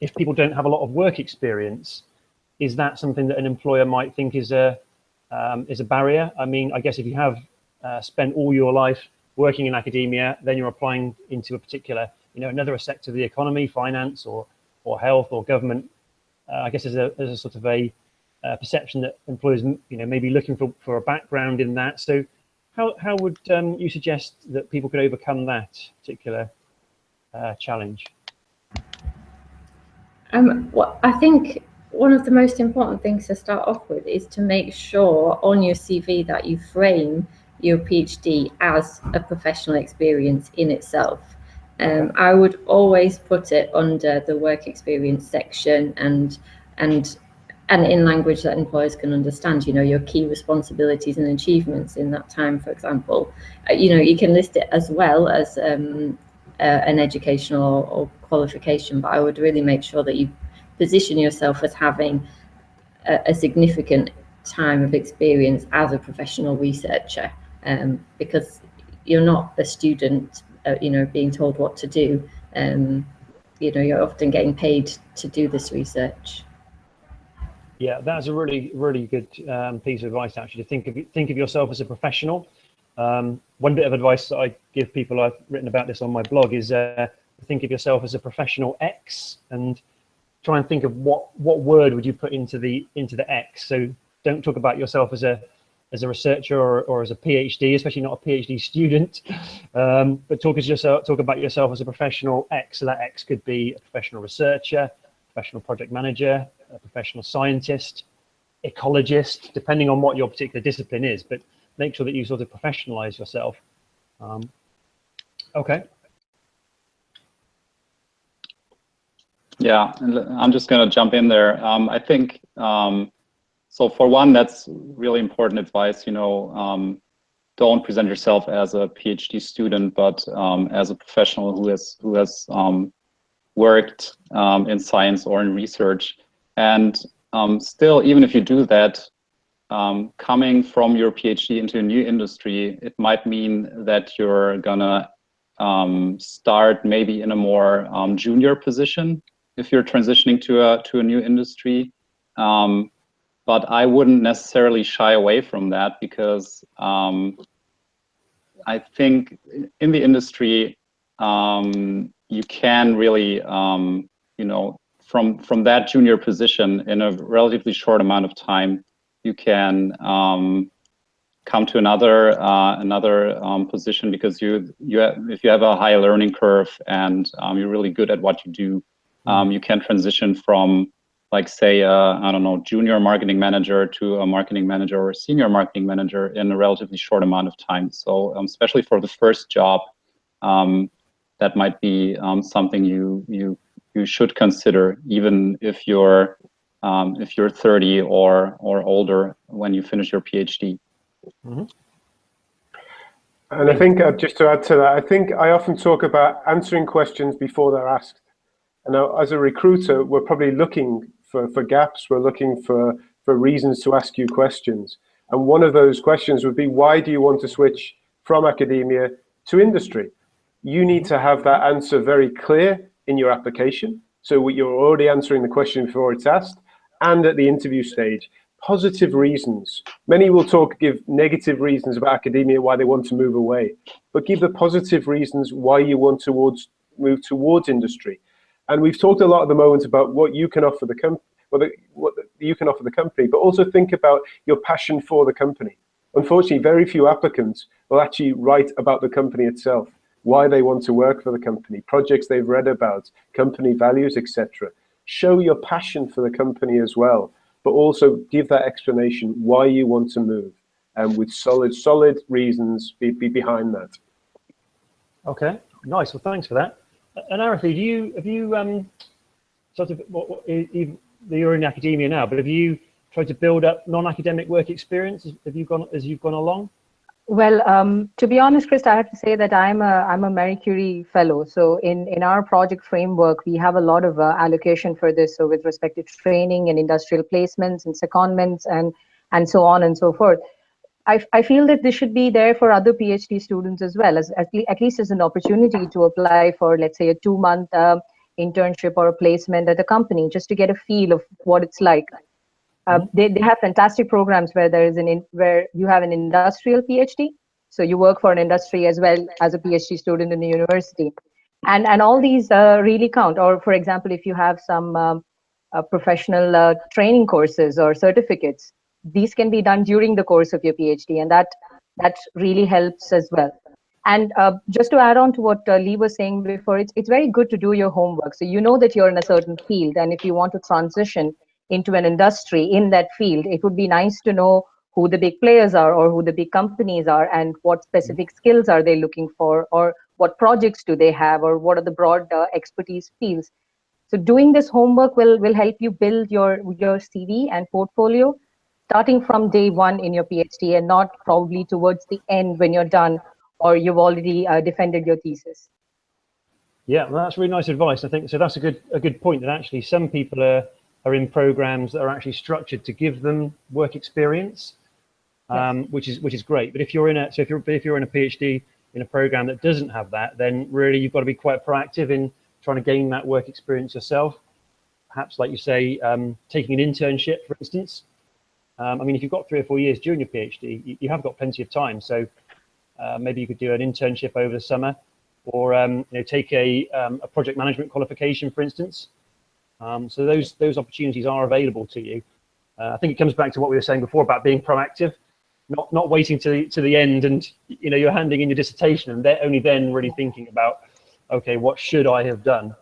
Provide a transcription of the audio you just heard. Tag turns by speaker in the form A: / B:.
A: if people don't have a lot of work experience, is that something that an employer might think is a barrier? I mean, I guess if you have spent all your life working in academia, then you're applying into a particular, another sector of the economy, finance or health or government. I guess there's a sort of a perception that employers, may be looking for a background in that. So how would you suggest that people could overcome that particular challenge?
B: Well, I think one of the most important things to start off with is to make sure on your CV that you frame your PhD as a professional experience in itself. I would always put it under the work experience section and in language that employers can understand, your key responsibilities and achievements in that time, for example. You can list it as well as an educational or qualification, but I would really make sure that you position yourself as having a significant time of experience as a professional researcher, because you're not a student, being told what to do. You're often getting paid to do this research.
A: Yeah, that's a really, really good piece of advice, actually, to think of yourself as a professional. One bit of advice that I give people, I've written about this on my blog, is think of yourself as a professional X, and try and think of what word would you put into the X. So don't talk about yourself as a researcher or as a PhD, especially not a PhD student, but talk about yourself as a professional X. So that X could be a professional researcher, professional project manager, a professional scientist, ecologist, depending on what your particular discipline is, but make sure that you sort of professionalize yourself. Okay.
C: Yeah, I'm just going to jump in there. I think, so for one, that's really important advice, don't present yourself as a PhD student, but as a professional who has worked in science or in research. And still, even if you do that, coming from your PhD into a new industry, it might mean that you're gonna start maybe in a more junior position if you're transitioning to a new industry. But I wouldn't necessarily shy away from that, because I think in the industry, you can really, from that junior position in a relatively short amount of time, you can come to another position, because if you have a high learning curve and you're really good at what you do, you can transition from, like, say, I don't know, junior marketing manager to a marketing manager or a senior marketing manager in a relatively short amount of time. So especially for the first job, that might be something you should consider, even if you're 30 or older when you finish your PhD.
A: Mm-hmm.
D: And I think just to add to that, I think I often talk about answering questions before they're asked. And now, as a recruiter, we're probably looking for gaps. We're looking for reasons to ask you questions. And one of those questions would be, why do you want to switch from academia to industry? You need to have that answer very clear in your application. So you're already answering the question before it's asked, and at the interview stage. Positive reasons. Many will give negative reasons about academia, why they want to move away, but give the positive reasons why you want to move towards industry. And we've talked a lot at the moment about what you can offer the company, what you can offer the company, but also think about your passion for the company. Unfortunately, very few applicants will actually write about the company itself, why they want to work for the company, projects they've read about, company values, etc. Show your passion for the company as well, but also give that explanation why you want to move, and with solid reasons be behind that.
A: Okay, nice. Well, thanks for that. And Arathi, have you sort of, you're in academia now, but have you tried to build up non-academic work experience as you've gone along?
E: Well, to be honest, Chris, I have to say that I'm a Marie Curie fellow. So in our project framework, we have a lot of allocation for this. So with respect to training and industrial placements and secondments and so on and so forth. I feel that this should be there for other PhD students as well, at least as an opportunity to apply for, let's say, a 2-month internship or a placement at a company, just to get a feel of what it's like. They have fantastic programs where where you have an industrial PhD, so you work for an industry as well as a PhD student in the university, and all these really count. Or for example, if you have some professional training courses or certificates, these can be done during the course of your PhD, and that really helps as well. And just to add on to what Lee was saying before, it's very good to do your homework. So you know that you're in a certain field, and if you want to transition into an industry in that field, it would be nice to know who the big players are, or who the big companies are, and what specific skills are they looking for, or what projects do they have, or what are the broad expertise fields. So doing this homework will help you build your CV and portfolio starting from day one in your PhD, and not probably towards the end when you're done or you've already defended your thesis.
A: Yeah, well, that's really nice advice. I think so. That's a good point, that actually some people are in programs that are actually structured to give them work experience, yes. which is great. But if you're in a PhD in a program that doesn't have that, then really you've got to be quite proactive in trying to gain that work experience yourself. Perhaps, like you say, taking an internship, for instance. I mean, if you've got 3 or 4 years during your PhD, you have got plenty of time. So maybe you could do an internship over the summer, or take a project management qualification, for instance. So those opportunities are available to you. I think it comes back to what we were saying before about being proactive, not waiting to the end, and you're handing in your dissertation and they're only then really thinking about, okay, what should I have done?